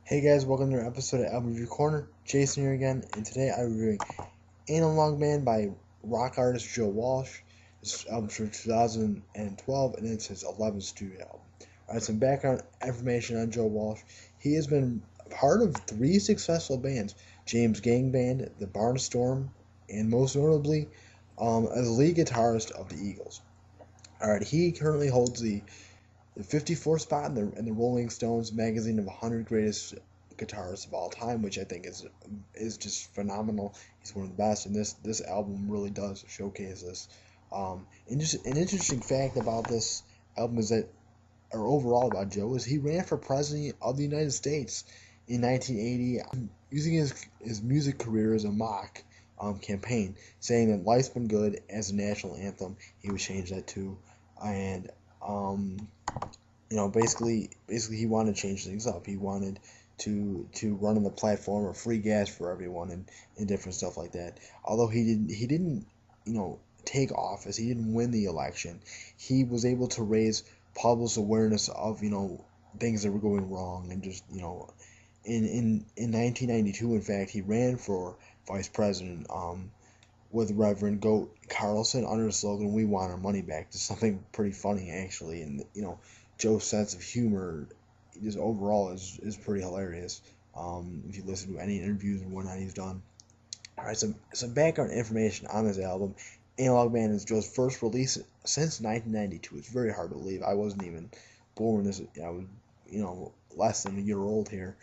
Hey guys, welcome to another episode of Album Review Corner. Jason here again, and today I'm reviewing Analog Man by rock artist Joe Walsh. This album's from 2012, and it's his 11th studio album. Alright, some background information on Joe Walsh. He has been part of three successful bands: James Gang Band, the Barnstorm, and most notably, as lead guitarist of the Eagles. Alright, he currently holds the 54th spot in the Rolling Stones magazine of 100 greatest guitarists of all time, which I think is just phenomenal. He's one of the best, and this album really does showcase this. And just an interesting fact about this album is that, or overall about Joe, is he ran for president of the United States in 1980, using his music career as a mock campaign, saying that "Life's Been Good" as a national anthem. He would change that too, and basically he wanted to change things up. He wanted to run on the platform of free gas for everyone and different stuff like that. Although he didn't take office, he didn't win the election. He was able to raise public awareness of things that were going wrong, and just in 1992, in fact, he ran for vice president with Reverend Goat Carlson under the slogan "We want our money back." Just something pretty funny actually, and Joe's sense of humor just overall is pretty hilarious. If you listen to any interviews and whatnot he's done. All right, some background information on this album. Analog Man is Joe's first release since 1992. It's very hard to believe. I wasn't even born this. I was less than a year old here.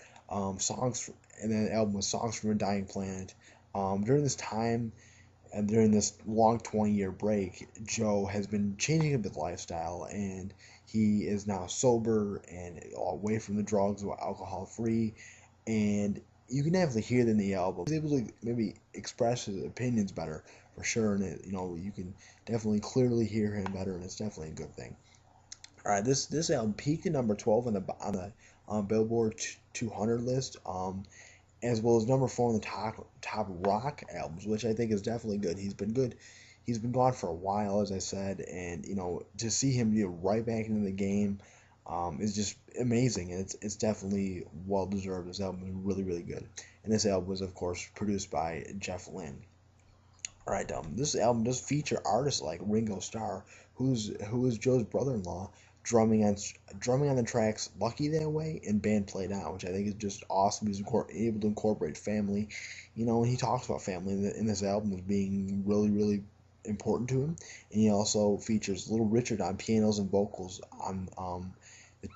Songs and then the album was Songs from a Dying Planet. During this time, and during this long 20-year break, Joe has been changing up his lifestyle, and he is now sober and away from the drugs, alcohol free, and you can definitely hear that in the album. He's able to maybe express his opinions better, for sure, and you can definitely clearly hear him better, and it's definitely a good thing. All right, this album peaked at number 12 on the Billboard 200 list. As well as number 4 on the top rock albums, which I think is definitely good. He's been good. He's been gone for a while, as I said, and to see him right back into the game is just amazing, and it's definitely well deserved. This album is really really good, and this album was of course produced by Jeff Lynne. All right, this album does feature artists like Ringo Starr, who is Joe's brother-in-law, drumming on the tracks "Lucky That Way" and "Band Played Out," which I think is just awesome. He's able to incorporate family, and he talks about family in this album as being really really important to him. And he also features Little Richard on pianos and vocals on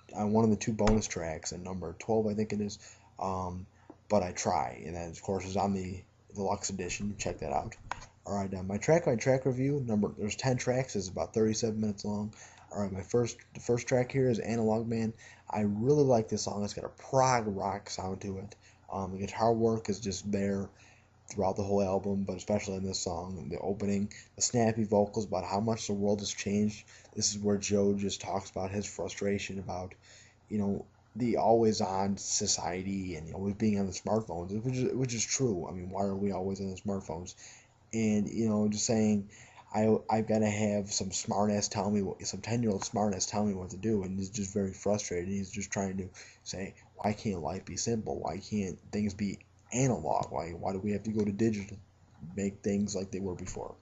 one of the two bonus tracks, and number 12 I think it is. But I Try, and that of course is on the deluxe edition. Check that out. All right, my track by track review. There's 10 tracks. It's about 37 minutes long. All right, the first track here is Analog Man. I really like this song. It's got a prog rock sound to it. The guitar work is just there throughout the whole album, but especially in this song, the opening, the snappy vocals about how much the world has changed. This is where Joe just talks about his frustration about, the always-on society, and always being on the smartphones, which is true. I mean, why are we always on the smartphones? And just saying, I've got to have some 10-year-old smartass tell me what to do, and he's just very frustrated. He's just trying to say, why can't life be simple? Why can't things be analog? Why do we have to go to digital to make things like they were before?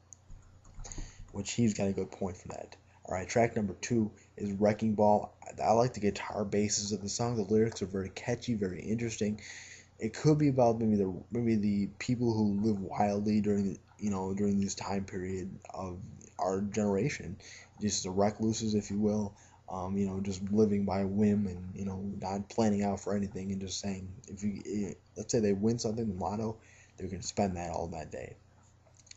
Which he's got a good point for that. All right, track number 2 is Wrecking Ball. I like the guitar basses of the song. The lyrics are very catchy, very interesting. It could be about maybe the people who live wildly during this time period of our generation, just the recluses, if you will. Just living by whim, and not planning out for anything, and just saying, let's say they win something, the lotto, they're gonna spend that all that day.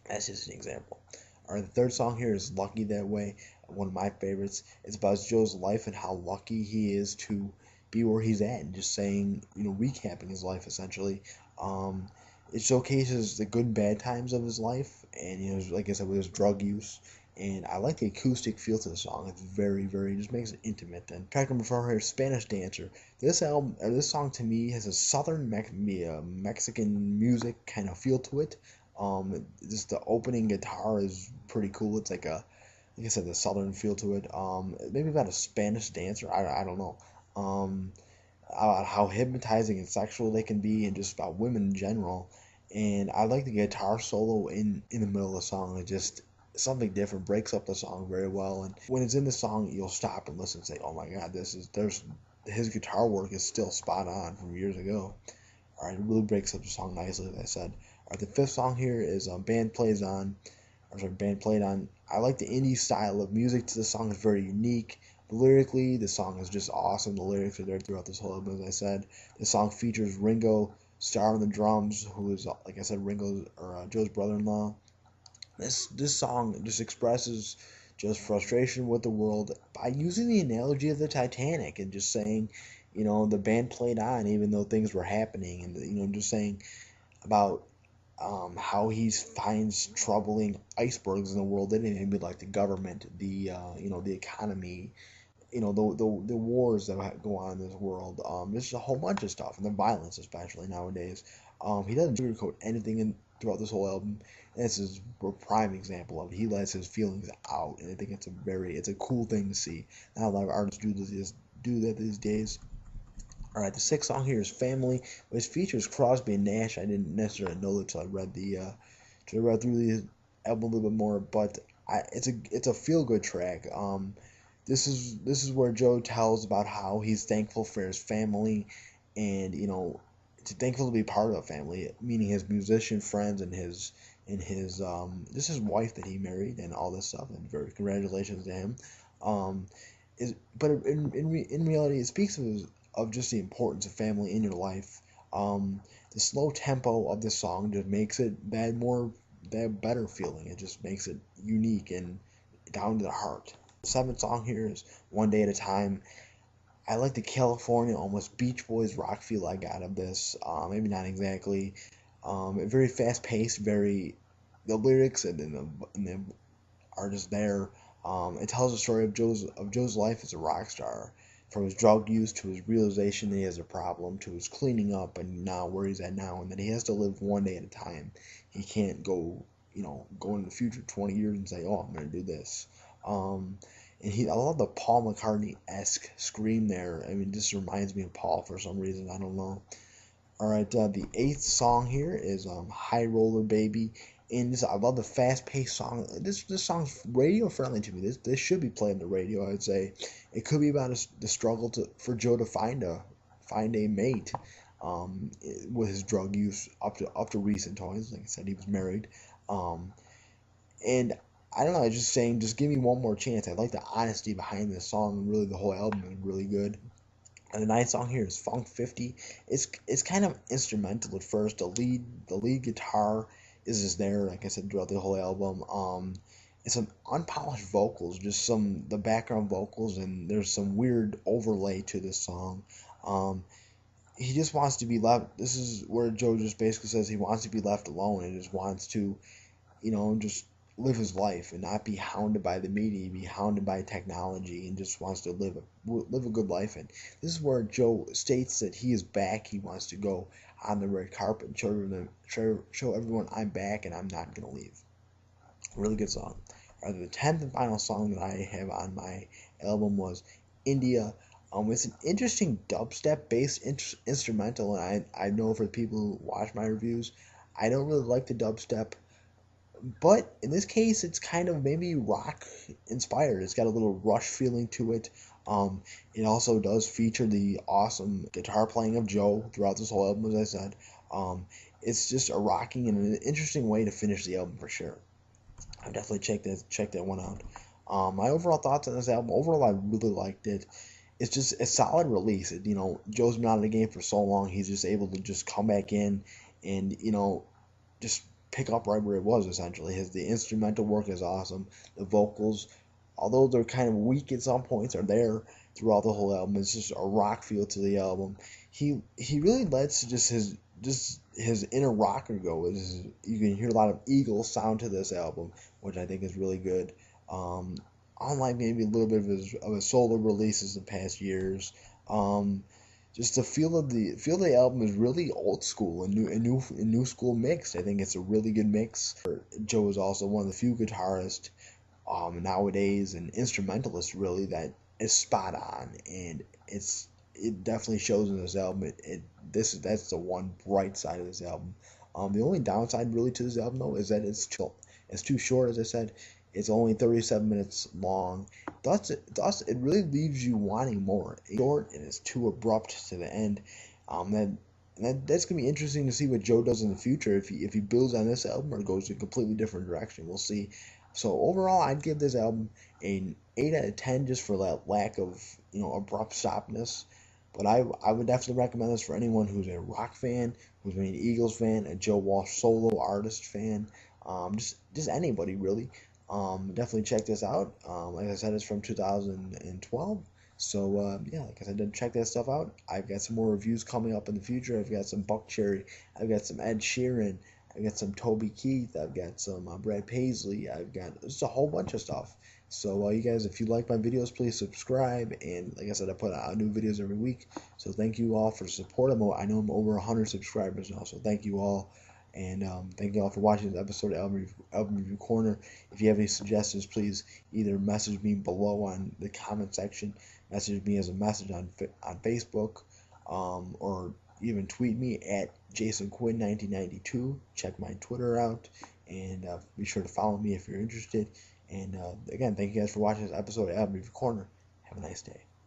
That's just an example. All right, the third song here is "Lucky That Way," one of my favorites. It's about Joe's life and how lucky he is to be where he's at, and just saying, recapping his life essentially. It showcases the good and bad times of his life, and like I said, with his drug use. And I like the acoustic feel to the song. It's very, very, just makes it intimate. And track number 4 here is "Spanish Dancer." This song to me has a southern Mexican music kind of feel to it. Just the opening guitar is pretty cool. It's like I said, the southern feel to it. Maybe about a Spanish dancer. I don't know. about how hypnotizing and sexual they can be, and just about women in general. And I like the guitar solo in the middle of the song. It just something different, breaks up the song very well. And when it's in the song, you'll stop and listen and say, "Oh my God, there's his guitar work is still spot on from years ago." All right, it really breaks up the song nicely, as I said. All right, the fifth song here is Band Plays On. Or sorry, Band Played On. I like the indie style of music to the song. Is very unique. Lyrically, the song is just awesome. The lyrics are there throughout this whole album, as I said. The song features Ringo Starr on the drums, who is, like I said, Joe's brother-in-law. This song just expresses just frustration with the world by using the analogy of the Titanic and just saying, the band played on even though things were happening, and just saying about how he finds troubling icebergs in the world, anything be like the government, the economy, the wars that go on in this world. There's a whole bunch of stuff, and the violence, especially nowadays. He doesn't sugarcoat anything throughout this whole album. And this is a prime example of it. He lets his feelings out, and I think it's a cool thing to see. Not a lot of artists do that these days. All right, the sixth song here is "Family," which features Crosby and Nash. I didn't necessarily know that until I read through the album a little bit more, but it's a feel good track. This is where Joe tells about how he's thankful for his family, and thankful to be part of a family, meaning his musician friends and his this is his wife that he married and all this stuff. And very congratulations to him. Um, but in reality, it speaks of just the importance of family in your life. The slow tempo of the song just makes it that better feeling. It just makes it unique and down to the heart. The seventh song here is "One Day at a Time." I like the California, almost Beach Boys rock feel I got of this. Maybe not exactly. Very fast paced, very the lyrics and the are just there. It tells the story of Joe's life as a rock star, from his drug use to his realization that he has a problem, to his cleaning up and now where he's at now, and that he has to live one day at a time. He can't go in the future 20 years and say, "Oh, I'm gonna do this." Um, I love the Paul McCartney-esque scream there. I mean, this reminds me of Paul for some reason. I don't know. All right, the eighth song here is "High Roller Baby," and I love the fast-paced song. This song's radio friendly to me. This should be played on the radio. I would say it could be about the struggle for Joe to find a mate, with his drug use up to recent times. Like I said, he was married, um, and I don't know. I'm just saying, just give me one more chance. I like the honesty behind this song, and really the whole album is really good. And the ninth song here is "Funk 50." It's kind of instrumental at first. The lead guitar is just there, like I said, throughout the whole album. It's some unpolished vocals, just the background vocals, and there's some weird overlay to this song. Um, he just wants to be left. This is where Joe just basically says he wants to be left alone and just wants to just live his life and not be hounded by the media, be hounded by technology, and just wants to live a good life. And this is where Joe states that he is back. He wants to go on the red carpet and show everyone, "I'm back and I'm not gonna leave." Really good song. The 10th and final song that I have on my album was "India." It's an interesting dubstep based instrumental, and I know for the people who watch my reviews, I don't really like the dubstep. But in this case, it's kind of maybe rock inspired. It's got a little Rush feeling to it. It also does feature the awesome guitar playing of Joe throughout this whole album, as I said. It's just a rocking and an interesting way to finish the album for sure. I've definitely check that one out. My overall thoughts on this album, overall I really liked it. It's just a solid release. Joe's been out of the game for so long, he's just able to just come back in and just pick up right where it was essentially. The instrumental work is awesome. The vocals, although they're kind of weak at some points, are there throughout the whole album. It's just a rock feel to the album. He really lets his inner rocker go. You can hear a lot of Eagles sound to this album, which I think is really good. Unlike maybe a little bit of his solo releases in past years. Just the feel of the album is really old school and new school mixed. I think it's a really good mix. Joe is also one of the few guitarists nowadays and instrumentalists really that is spot on, and it definitely shows in this album. That's the one bright side of this album. The only downside really to this album though is that it's too short, as I said. It's only 37 minutes long. Thus it really leaves you wanting more. It's short and it's too abrupt to the end. That's gonna be interesting to see what Joe does in the future, if he builds on this album or goes in a completely different direction. We'll see. So overall, I'd give this album an 8 out of 10 just for that lack of abrupt stopness. But I would definitely recommend this for anyone who's a rock fan, who's an Eagles fan, a Joe Walsh solo artist fan, just anybody really. Definitely check this out. Like I said, it's from 2012. So yeah, like I said, check that stuff out. I've got some more reviews coming up in the future. I've got some Buck Cherry. I've got some Ed Sheeran. I've got some Toby Keith. I've got some Brad Paisley. I've got just a whole bunch of stuff. So you guys, if you like my videos, please subscribe. And like I said, I put out new videos every week. So thank you all for the support. I know I'm over 100 subscribers now. So thank you all. And thank you all for watching this episode of Album Review Corner. If you have any suggestions, please either message me below on the comment section, message me as a message on Facebook, or even tweet me at JasonQuinn1992. Check my Twitter out, and be sure to follow me if you're interested. And again, thank you guys for watching this episode of Album Review Corner. Have a nice day.